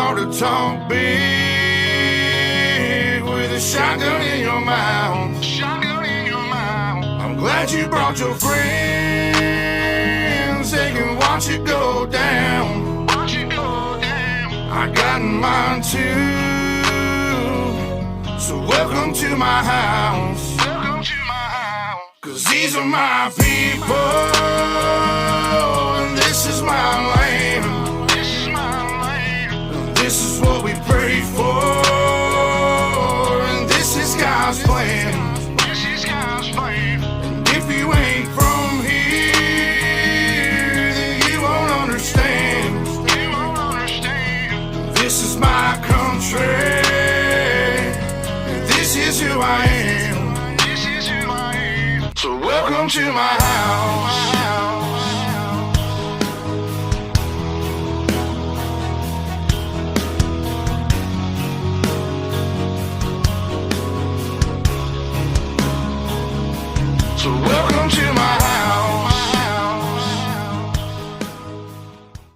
hard to talk big with a shotgun in your mouth. Shotgun in your mouth. I'm glad you brought your friends. They can watch it go down. Watch it go down. I got mine too. So welcome to my house. Welcome to my house. 'Cause these are my people, and this is my land. This is my land. And this is what we pray for, and this is God's plan. This is God's plan. And if you ain't from here, then you won't understand. You won't understand. This is my country. This is who I am. This is who I am. So welcome to my house.